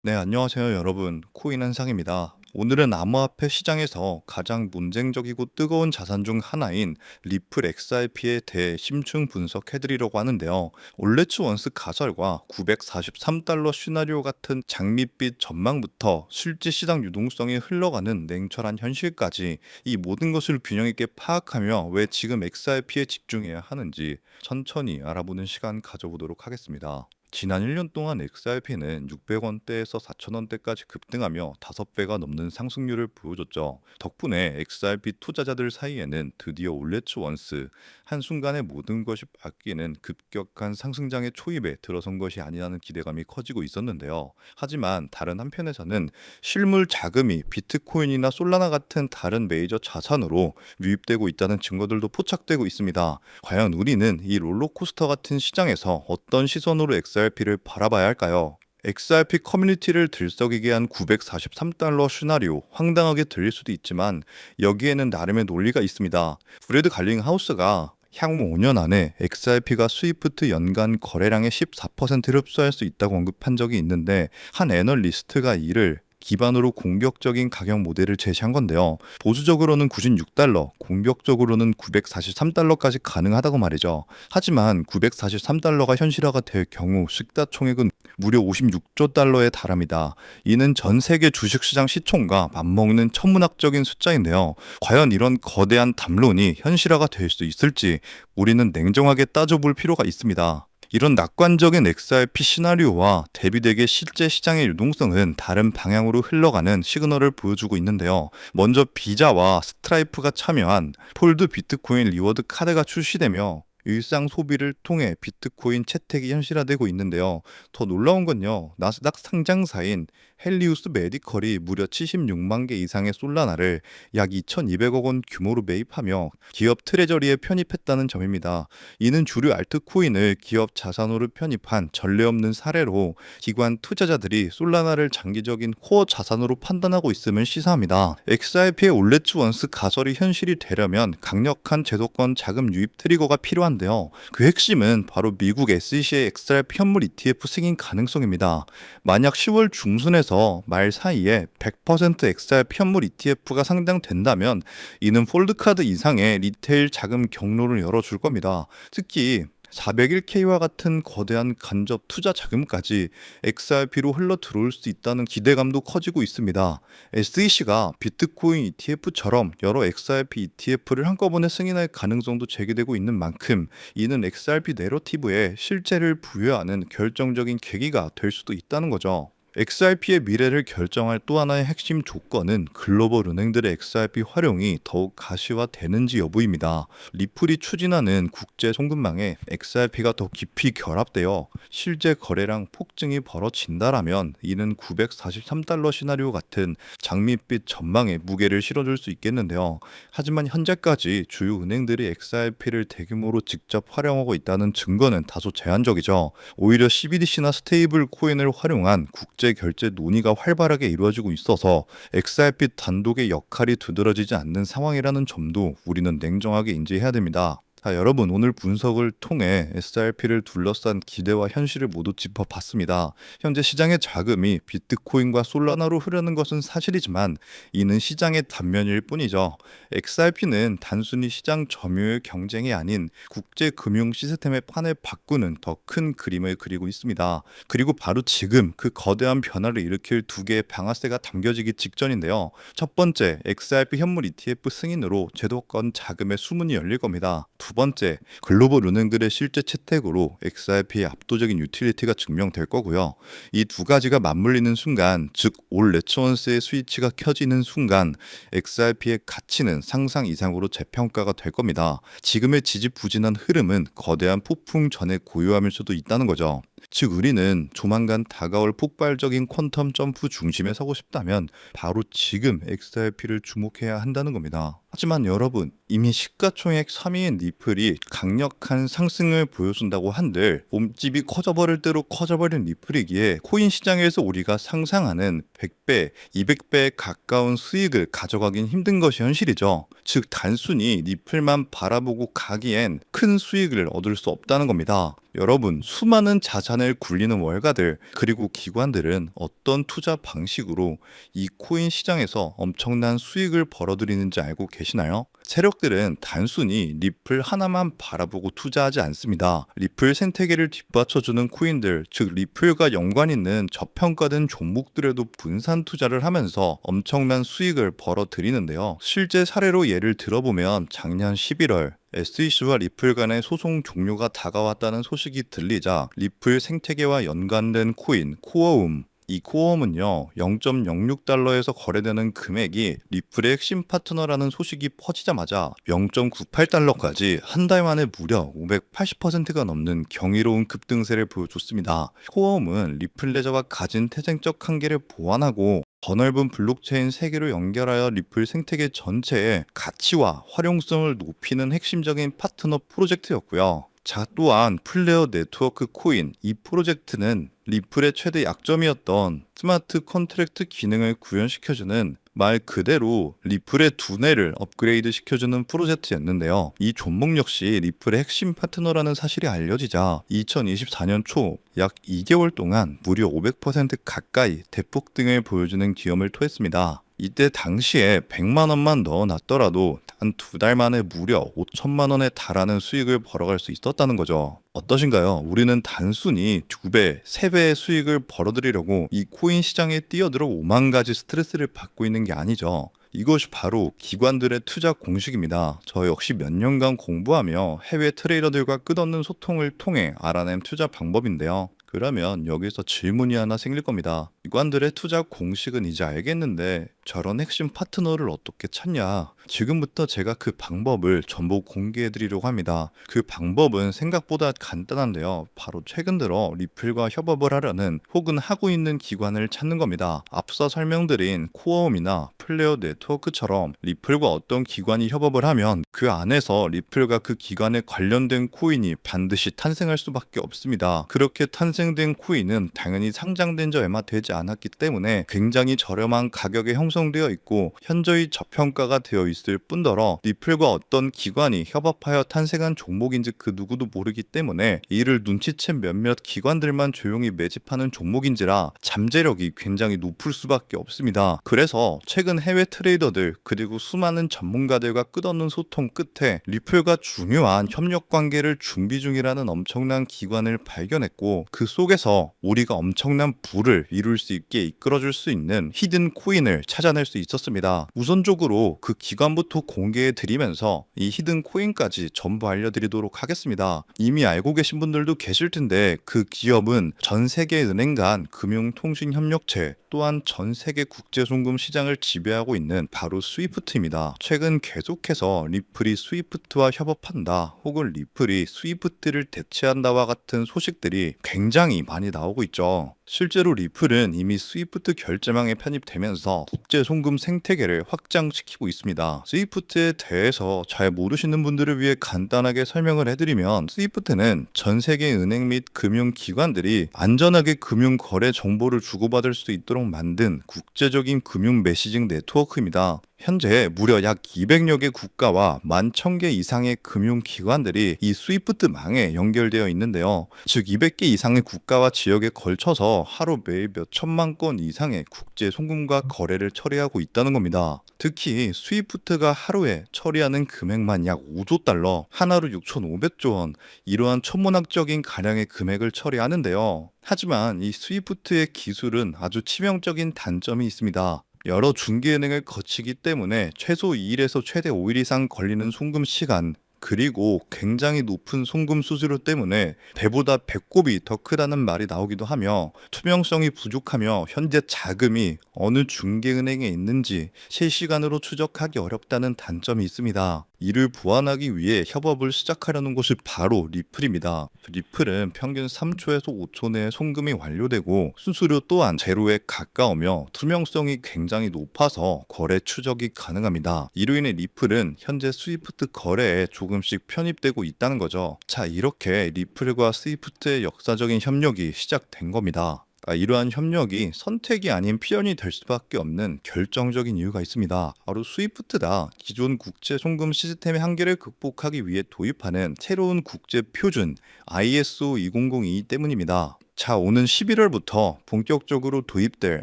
네, 안녕하세요, 여러분. 코인 한상입니다. 오늘은 암호화폐 시장에서 가장 논쟁적이고 뜨거운 자산 중 하나인 리플 XRP에 대해 심층 분석해드리려고 하는데요. 올레츠 원스 가설과 943달러 시나리오 같은 장밋빛 전망부터 실제 시장 유동성이 흘러가는 냉철한 현실까지 이 모든 것을 균형 있게 파악하며 왜 지금 XRP에 집중해야 하는지 천천히 알아보는 시간 가져보도록 하겠습니다. 지난 1년 동안 XRP는 600원대에서 4,000원대까지 급등하며 5배가 넘는 상승률을 보여줬죠. 덕분에 XRP 투자자들 사이에는 드디어 올레츠 원스, 한순간에 모든 것이 바뀌는 급격한 상승장의 초입에 들어선 것이 아니라는 기대감이 커지고 있었는데요. 하지만 다른 한편에서는 실물 자금이 비트코인이나 솔라나 같은 다른 메이저 자산으로 유입되고 있다는 증거들도 포착되고 있습니다. 과연 우리는 이 롤러코스터 같은 시장에서 어떤 시선으로 XRP를 바라봐야 할까요? XRP 커뮤니티를 들썩이게 한 943달러 시나리오, 황당하게 들릴 수도 있지만 여기에는 나름의 논리가 있습니다. 브래드 갈링하우스가 향후 5년 안에 XRP가 스위프트 연간 거래량의 14%를 흡수할 수 있다고 언급한 적이 있는데, 한 애널리스트가 이를 기반으로 공격적인 가격 모델을 제시한 건데요. 보수적으로는 96달러, 공격적으로는 943달러까지 가능하다고 말이죠. 하지만 943달러가 현실화가 될 경우 시가총액은 무려 56조 달러에 달합니다. 이는 전 세계 주식시장 시총과 맞먹는 천문학적인 숫자인데요. 과연 이런 거대한 담론이 현실화가 될 수 있을지 우리는 냉정하게 따져볼 필요가 있습니다. 이런 낙관적인 XRP 시나리오와 대비되게 실제 시장의 유동성은 다른 방향으로 흘러가는 시그널을 보여주고 있는데요. 먼저 비자와 스트라이프가 참여한 폴드 비트코인 리워드 카드가 출시되며 일상 소비를 통해 비트코인 채택이 현실화되고 있는데요. 더 놀라운 건요, 나스닥 상장사인 헬리우스 메디컬이 무려 76만 개 이상의 솔라나를 약 2,200억 원 규모로 매입하며 기업 트레저리에 편입했다는 점입니다. 이는 주류 알트코인을 기업 자산으로 편입한 전례 없는 사례로 기관 투자자들이 솔라나를 장기적인 코어 자산으로 판단하고 있음을 시사합니다. XRP의 올레츠 원스 가설이 현실이 되려면 강력한 제도권 자금 유입 트리거가 필요한데요. 그 핵심은 바로 미국 SEC의 XRP 현물 ETF 승인 가능성입니다. 만약 10월 중순에서 말 사이에 100% XRP 현물 ETF가 상장된다면 이는 폴드카드 이상의 리테일 자금 경로를 열어줄 겁니다. 특히 401k와 같은 거대한 간접 투자 자금까지 XRP로 흘러 들어올 수 있다는 기대감도 커지고 있습니다. SEC가 비트코인 ETF처럼 여러 XRP ETF를 한꺼번에 승인할 가능성도 제기되고 있는 만큼 이는 XRP 내러티브에 실제를 부여하는 결정적인 계기가 될 수도 있다는 거죠. XRP의 미래를 결정할 또 하나의 핵심 조건은 글로벌 은행들의 XRP 활용이 더욱 가시화되는지 여부입니다. 리플이 추진하는 국제 송금망에 XRP가 더 깊이 결합되어 실제 거래량 폭증이 벌어진다라면 이는 943달러 시나리오 같은 장밋빛 전망에 무게를 실어줄 수 있겠는데요. 하지만 현재까지 주요 은행들이 XRP를 대규모로 직접 활용하고 있다는 증거는 다소 제한적이죠. 오히려 CBDC나 스테이블 코인을 활용한 국제 결제 논의가 활발하게 이루어지고 있어서 XRP 단독의 역할이 두드러지지 않는 상황이라는 점도 우리는 냉정하게 인지해야 됩니다. 자, 여러분, 오늘 분석을 통해 SRP를 둘러싼 기대와 현실을 모두 짚어봤습니다. 현재 시장의 자금이 비트코인과 솔라나로 흐르는 것은 사실이지만 이는 시장의 단면일 뿐이죠. XRP는 단순히 시장 점유율 경쟁이 아닌 국제 금융 시스템의 판을 바꾸는 더 큰 그림을 그리고 있습니다. 그리고 바로 지금 그 거대한 변화를 일으킬 두 개의 방아쇠가 당겨지기 직전인데요. 첫 번째, XRP 현물 ETF 승인으로 제도권 자금의 수문이 열릴 겁니다. 두 번째, 글로벌 은행들의 실제 채택으로 XRP의 압도적인 유틸리티가 증명될 거고요. 이 두 가지가 맞물리는 순간, 즉 올 레츠원스의 스위치가 켜지는 순간 XRP의 가치는 상상 이상으로 재평가가 될 겁니다. 지금의 지지부진한 흐름은 거대한 폭풍 전의 고요함일 수도 있다는 거죠. 즉 우리는 조만간 다가올 폭발적인 퀀텀 점프 중심에 서고 싶다면 바로 지금 XRP를 주목해야 한다는 겁니다. 하지만 여러분, 이미 시가총액 3위인 리플이 강력한 상승을 보여준다고 한들 몸집이 커져버릴 대로 커져버린 리플이기에 코인 시장에서 우리가 상상하는 100배, 200배에 가까운 수익을 가져가긴 힘든 것이 현실이죠. 즉 단순히 리플만 바라보고 가기엔 큰 수익을 얻을 수 없다는 겁니다. 여러분, 수많은 자산을 굴리는 월가들, 그리고 기관들은 어떤 투자 방식으로 이 코인 시장에서 엄청난 수익을 벌어들이는지 알고 계시나요? 세력들은 단순히 리플 하나만 바라보고 투자하지 않습니다. 리플 생태계를 뒷받쳐주는 코인들, 즉 리플과 연관 있는 저평가된 종목들에도 분산 투자를 하면서 엄청난 수익을 벌어들이는데요. 실제 사례로 예를 들어보면 작년 11월 SEC와 리플 간의 소송 종료가 다가왔다는 소식이 들리자 리플 생태계와 연관된 코인 코어움, 이 코어움은요 0.06달러에서 거래되는 금액이 리플의 핵심 파트너라는 소식이 퍼지자마자 0.98달러까지 한 달 만에 무려 580%가 넘는 경이로운 급등세를 보여줬습니다. 코어움은 리플 레저가 가진 태생적 한계를 보완하고 더 넓은 블록체인 세계로 연결하여 리플 생태계 전체의 가치와 활용성을 높이는 핵심적인 파트너 프로젝트였고요. 자, 또한 플레어 네트워크 코인 이 프로젝트는 리플의 최대 약점이었던 스마트 컨트랙트 기능을 구현시켜주는 말 그대로 리플의 두뇌를 업그레이드 시켜주는 프로젝트였는데요. 이 종목 역시 리플의 핵심 파트너라는 사실이 알려지자 2024년 초 약 2개월 동안 무려 500% 가까이 대폭등을 보여주는 기염을 토했습니다. 이때 당시에 100만 원만 넣어놨더라도 단 2달 만에 무려 5천만 원에 달하는 수익을 벌어갈 수 있었다는 거죠. 어떠신가요? 우리는 단순히 2배, 3배의 수익을 벌어들이려고 이 코인 시장에 뛰어들어 5만 가지 스트레스를 받고 있는 게 아니죠. 이것이 바로 기관들의 투자 공식입니다. 저 역시 몇 년간 공부하며 해외 트레이더들과 끝없는 소통을 통해 알아낸 투자 방법인데요. 그러면 여기서 질문이 하나 생길 겁니다. 기관들의 투자 공식은 이제 알겠는데 저런 핵심 파트너를 어떻게 찾냐? 지금부터 제가 그 방법을 전부 공개해 드리려고 합니다. 그 방법은 생각보다 간단한데요. 바로 최근 들어 리플과 협업을 하려는 혹은 하고 있는 기관을 찾는 겁니다. 앞서 설명드린 코어움이나 플레어 네트워크처럼 리플과 어떤 기관이 협업을 하면 그 안에서 리플과 그 기관에 관련된 코인이 반드시 탄생할 수밖에 없습니다. 그렇게 탄생된 코인은 당연히 상장된 지 얼마 되지 않았기 때문에 굉장히 저렴한 가격에 형성되어 있고 현저히 저평가가 되어 있을 뿐더러 리플과 어떤 기관이 협업하여 탄생한 종목인지 그 누구도 모르기 때문에 이를 눈치챈 몇몇 기관들만 조용히 매집하는 종목인지라 잠재력이 굉장히 높을 수밖에 없습니다. 그래서 최근 해외 트레이더들 그리고 수많은 전문가들과 끝없는 소통 끝에 리플과 중요한 협력 관계를 준비 중이라는 엄청난 기관을 발견했고 그 속에서 우리가 엄청난 부를 이룰 수 있게 이끌어줄 수 있는 히든 코인을 찾아낼 수 있었습니다. 우선적으로 그 기관부터 공개해 드리면서 이 히든 코인까지 전부 알려드리도록 하겠습니다. 이미 알고 계신 분들도 계실 텐데 그 기업은 전 세계 은행 간 금융통신협력체 또한 전 세계 국제송금 시장을 지배하고 있는 바로 스위프트입니다. 최근 계속해서 리플이 스위프트와 협업한다 혹은 리플이 스위프트를 대체한다와 같은 소식들이 굉장히 많이 나오고 있죠. 실제로 리플은 이미 스위프트 결제망에 편입되면서 국제 송금 생태계를 확장시키고 있습니다. 스위프트에 대해서 잘 모르시는 분들을 위해 간단하게 설명을 해드리면 스위프트는 전 세계 은행 및 금융기관들이 안전하게 금융 거래 정보를 주고받을 수 있도록 만든 국제적인 금융 메시징 네트워크입니다. 현재 무려 약 200여 개 국가와 11,000개 이상의 금융기관들이 이 스위프트망에 연결되어 있는데요. 즉 200개 이상의 국가와 지역에 걸쳐서 하루 매일 몇 천만 건 이상의 국제 송금과 거래를 처리하고 있다는 겁니다. 특히 스위프트가 하루에 처리하는 금액만 약 5조 달러, 하나로 6,500조 원, 이러한 천문학적인 가량의 금액을 처리하는데요. 하지만 이 스위프트의 기술은 아주 치명적인 단점이 있습니다. 여러 중개은행을 거치기 때문에 최소 2일에서 최대 5일 이상 걸리는 송금 시간, 그리고 굉장히 높은 송금 수수료 때문에 배보다 배꼽이 더 크다는 말이 나오기도 하며 투명성이 부족하며 현재 자금이 어느 중개은행에 있는지 실시간으로 추적하기 어렵다는 단점이 있습니다. 이를 보완하기 위해 협업을 시작하려는 곳이 바로 리플입니다. 리플은 평균 3초에서 5초 내에 송금이 완료되고 수수료 또한 제로에 가까우며 투명성이 굉장히 높아서 거래 추적이 가능합니다. 이로 인해 리플은 현재 스위프트 거래에 조금씩 편입되고 있다는 거죠. 자, 이렇게 리플과 스위프트의 역사적인 협력이 시작된 겁니다. 이러한 협력이 선택이 아닌 필연이 될 수밖에 없는 결정적인 이유가 있습니다. 바로 스위프트다. 기존 국제 송금 시스템의 한계를 극복하기 위해 도입하는 새로운 국제 표준 ISO 2002 때문입니다. 자, 오는 11월부터 본격적으로 도입될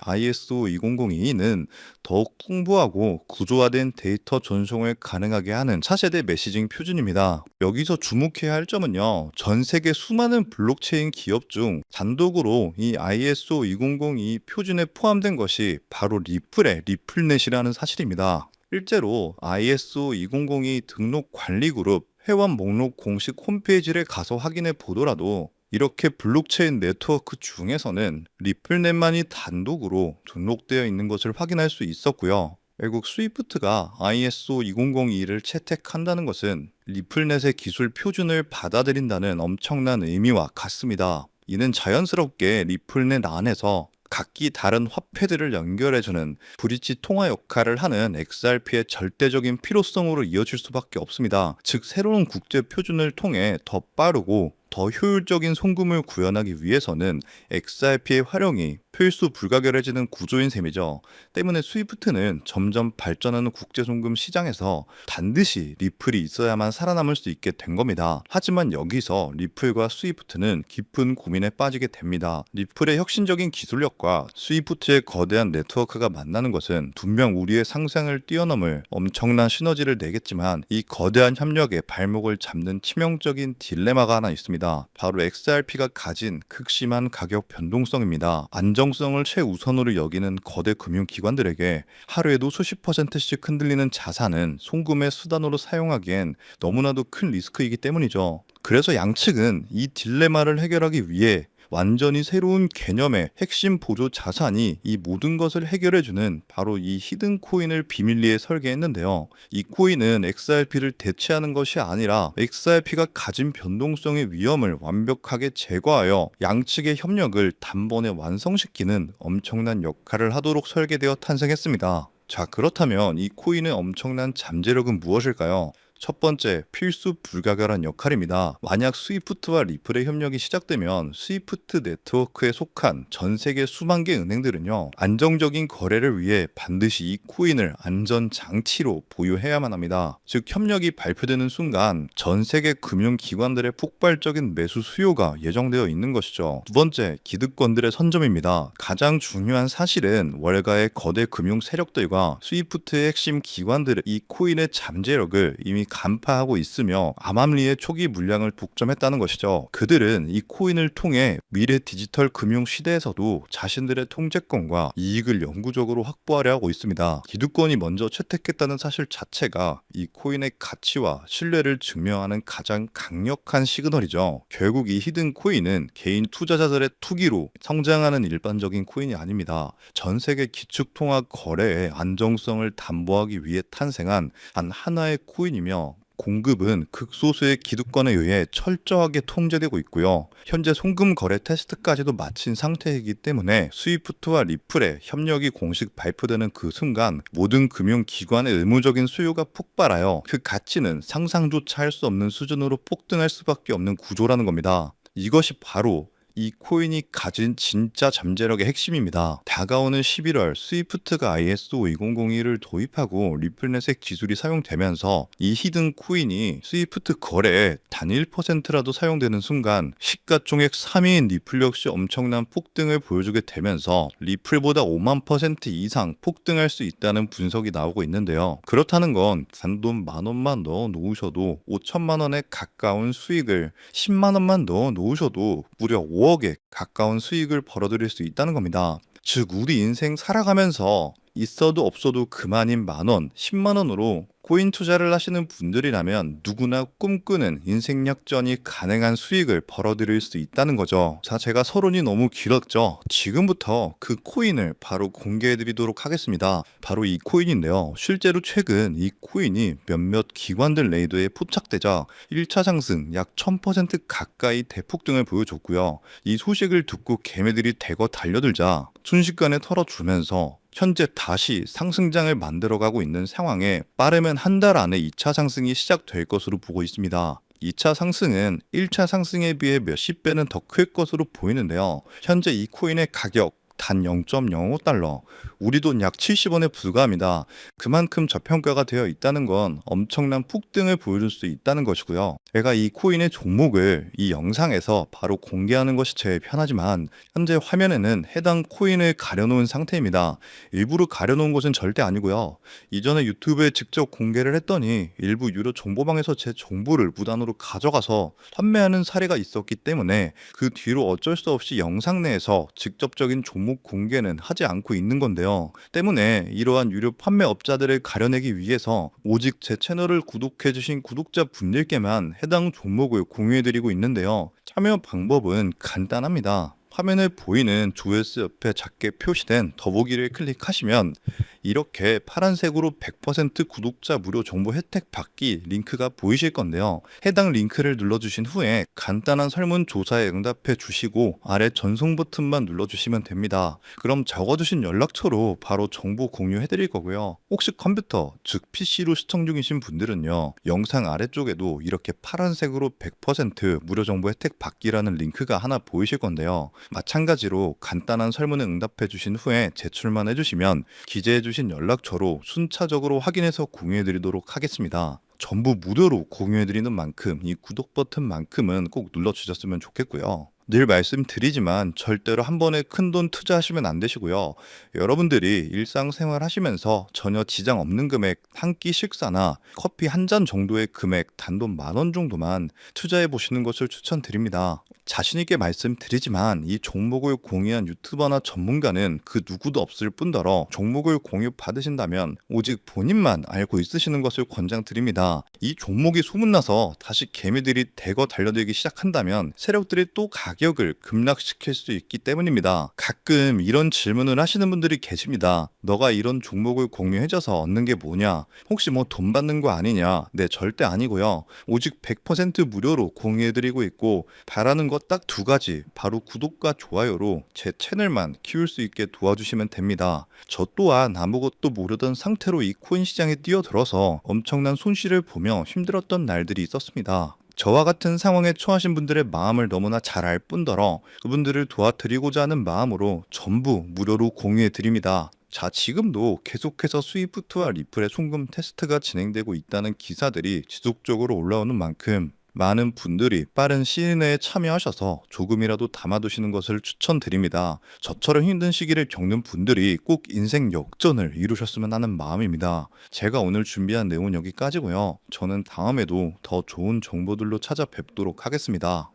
ISO 2002는 더욱 풍부하고 구조화된 데이터 전송을 가능하게 하는 차세대 메시징 표준입니다. 여기서 주목해야 할 점은요, 전 세계 수많은 블록체인 기업 중 단독으로 이 ISO 2002 표준에 포함된 것이 바로 리플의 리플넷이라는 사실입니다. 실제로 ISO 2002 등록 관리 그룹 회원 목록 공식 홈페이지를 가서 확인해 보더라도 이렇게 블록체인 네트워크 중에서는 리플넷만이 단독으로 등록되어 있는 것을 확인할 수 있었고요. 결국 스위프트가 ISO 2002를 채택한다는 것은 리플넷의 기술 표준을 받아들인다는 엄청난 의미와 같습니다. 이는 자연스럽게 리플넷 안에서 각기 다른 화폐들을 연결해주는 브릿지 통화 역할을 하는 XRP의 절대적인 필요성으로 이어질 수밖에 없습니다. 즉, 새로운 국제 표준을 통해 더 빠르고 더 효율적인 송금을 구현하기 위해서는 XRP의 활용이 필수 불가결해지는 구조인 셈이죠. 때문에 스위프트는 점점 발전하는 국제송금 시장에서 반드시 리플이 있어야만 살아남을 수 있게 된 겁니다. 하지만 여기서 리플과 스위프트는 깊은 고민에 빠지게 됩니다. 리플의 혁신적인 기술력과 스위프트의 거대한 네트워크가 만나는 것은 분명 우리의 상상을 뛰어넘을 엄청난 시너지를 내겠지만 이 거대한 협력에 발목을 잡는 치명적인 딜레마가 하나 있습니다. 바로 XRP가 가진 극심한 가격 변동성입니다. 안정성을 최우선으로 여기는 거대 금융기관들에게 하루에도 수십 %씩 흔들리는 자산은 송금의 수단으로 사용하기엔 너무나도 큰 리스크이기 때문이죠. 그래서 양측은 이 딜레마를 해결하기 위해 완전히 새로운 개념의 핵심 보조 자산이 이 모든 것을 해결해주는 바로 이 히든 코인을 비밀리에 설계했는데요. 이 코인은 XRP를 대체하는 것이 아니라 XRP가 가진 변동성의 위험을 완벽하게 제거하여 양측의 협력을 단번에 완성시키는 엄청난 역할을 하도록 설계되어 탄생했습니다. 자, 그렇다면 이 코인의 엄청난 잠재력은 무엇일까요? 첫 번째, 필수 불가결한 역할입니다. 만약 스위프트와 리플의 협력이 시작되면 스위프트 네트워크에 속한 전 세계 수만 개 은행들은요, 안정적인 거래를 위해 반드시 이 코인을 안전 장치로 보유해야만 합니다. 즉, 협력이 발표되는 순간 전 세계 금융기관들의 폭발적인 매수 수요가 예정되어 있는 것이죠. 두 번째, 기득권들의 선점입니다. 가장 중요한 사실은 월가의 거대 금융 세력들과 스위프트의 핵심 기관들의 이 코인의 잠재력을 이미 간파하고 있으며 암암리의 초기 물량을 독점했다는 것이죠. 그들은 이 코인을 통해 미래 디지털 금융 시대에서도 자신들의 통제권과 이익을 영구적으로 확보하려 하고 있습니다. 기득권이 먼저 채택했다는 사실 자체가 이 코인의 가치와 신뢰를 증명하는 가장 강력한 시그널이죠. 결국 이 히든 코인은 개인 투자자들의 투기로 성장하는 일반적인 코인이 아닙니다. 전 세계 기축통화 거래의 안정성을 담보하기 위해 탄생한 단 하나의 코인이며 공급은 극소수의 기득권에 의해 철저하게 통제되고 있고요. 현재 송금 거래 테스트까지도 마친 상태이기 때문에 스위프트와 리플의 협력이 공식 발표되는 그 순간 모든 금융기관의 의무적인 수요가 폭발하여 그 가치는 상상조차 할 수 없는 수준으로 폭등할 수밖에 없는 구조라는 겁니다. 이것이 바로 이 코인이 가진 진짜 잠재력의 핵심입니다. 다가오는 11월 스위프트가 ISO 2002를 도입하고 리플넷의 기술이 사용되면서 이 히든 코인이 스위프트 거래에 단 1%라도 사용되는 순간 시가총액 3위인 리플 역시 엄청난 폭등을 보여주게 되면서 리플보다 5만 % 이상 폭등할 수 있다는 분석이 나오고 있는데요. 그렇다는 건 단돈 10,000원만 넣어 놓으셔도 5천만 원에 가까운 수익을 10만 원만 넣어 놓으셔도 무려 5억에 가까운 수익을 벌어들일 수 있다는 겁니다. 즉, 우리 인생 살아가면서 있어도 없어도 그만인 만원, 10만 원으로 코인 투자를 하시는 분들이라면 누구나 꿈꾸는 인생 역전이 가능한 수익을 벌어들일 수 있다는 거죠. 자, 제가 서론이 너무 길었죠. 지금부터 그 코인을 바로 공개해 드리도록 하겠습니다. 바로 이 코인인데요. 실제로 최근 이 코인이 몇몇 기관들 레이더에 포착되자 1차 상승 약 1000% 가까이 대폭등을 보여줬고요. 이 소식을 듣고 개매들이 대거 달려들자 순식간에 털어주면서 현재 다시 상승장을 만들어가고 있는 상황에 빠르면 한 달 안에 2차 상승이 시작될 것으로 보고 있습니다. 2차 상승은 1차 상승에 비해 몇십 배는 더 클 것으로 보이는데요. 현재 이 코인의 가격 단 0.05달러, 우리 돈 약 70원에 불과합니다. 그만큼 저평가가 되어 있다는 건 엄청난 폭등을 보여줄 수 있다는 것이고요. 제가 이 코인의 종목을 이 영상에서 바로 공개하는 것이 제일 편하지만 현재 화면에는 해당 코인을 가려놓은 상태입니다. 일부러 가려놓은 것은 절대 아니고요. 이전에 유튜브에 직접 공개를 했더니 일부 유료 정보방에서 제 정보를 무단으로 가져가서 판매하는 사례가 있었기 때문에 그 뒤로 어쩔 수 없이 영상 내에서 직접적인 종목 공개는 하지 않고 있는 건데요. 때문에 이러한 유료 판매업자들을 가려내기 위해서 오직 제 채널을 구독해주신 구독자분들께만 해당 종목을 공유해드리고 있는데요. 참여 방법은 간단합니다. 화면에 보이는 조회수 옆에 작게 표시된 더보기를 클릭하시면 이렇게 파란색으로 100% 구독자 무료 정보 혜택 받기 링크가 보이실 건데요. 해당 링크를 눌러주신 후에 간단한 설문조사에 응답해 주시고 아래 전송 버튼만 눌러주시면 됩니다. 그럼 적어주신 연락처로 바로 정보 공유해 드릴 거고요. 혹시 컴퓨터, 즉 PC로 시청 중이신 분들은요. 영상 아래쪽에도 이렇게 파란색으로 100% 무료 정보 혜택 받기라는 링크가 하나 보이실 건데요. 마찬가지로 간단한 설문에 응답해 주신 후에 제출만 해주시면 기재해 주신 연락처로 순차적으로 확인해서 공유해 드리도록 하겠습니다. 전부 무료로 공유해 드리는 만큼 이 구독 버튼만큼은 꼭 눌러 주셨으면 좋겠고요. 늘 말씀드리지만 절대로 한 번에 큰돈 투자하시면 안 되시고요. 여러분들이 일상생활 하시면서 전혀 지장 없는 금액 한 끼 식사나 커피 한 잔 정도의 금액 단돈 10,000원 정도만 투자해 보시는 것을 추천드립니다. 자신 있게 말씀드리지만 이 종목을 공유한 유튜버나 전문가는 그 누구도 없을 뿐더러 종목을 공유 받으신다면 오직 본인만 알고 있으시는 것을 권장드립니다. 이 종목이 소문나서 다시 개미들이 대거 달려들기 시작한다면 세력들이 또 가격을 급락시킬 수 있기 때문입니다. 가끔 이런 질문을 하시는 분들이 계십니다. 너가 이런 종목을 공유해줘서 얻는 게 뭐냐? 혹시 뭐 돈 받는 거 아니냐? 네, 절대 아니고요. 오직 100% 무료로 공유해드리고 있고 바라는 것 딱 두 가지, 바로 구독과 좋아요로 제 채널만 키울 수 있게 도와주시면 됩니다. 저 또한 아무것도 모르던 상태로 이 코인 시장에 뛰어들어서 엄청난 손실을 보며 힘들었던 날들이 있었습니다. 저와 같은 상황에 처하신 분들의 마음을 너무나 잘 알 뿐더러 그분들을 도와드리고자 하는 마음으로 전부 무료로 공유해 드립니다. 자, 지금도 계속해서 스위프트와 리플의 송금 테스트가 진행되고 있다는 기사들이 지속적으로 올라오는 만큼 많은 분들이 빠른 시일 내에 참여하셔서 조금이라도 담아두시는 것을 추천드립니다. 저처럼 힘든 시기를 겪는 분들이 꼭 인생 역전을 이루셨으면 하는 마음입니다. 제가 오늘 준비한 내용은 여기까지고요. 저는 다음에도 더 좋은 정보들로 찾아뵙도록 하겠습니다.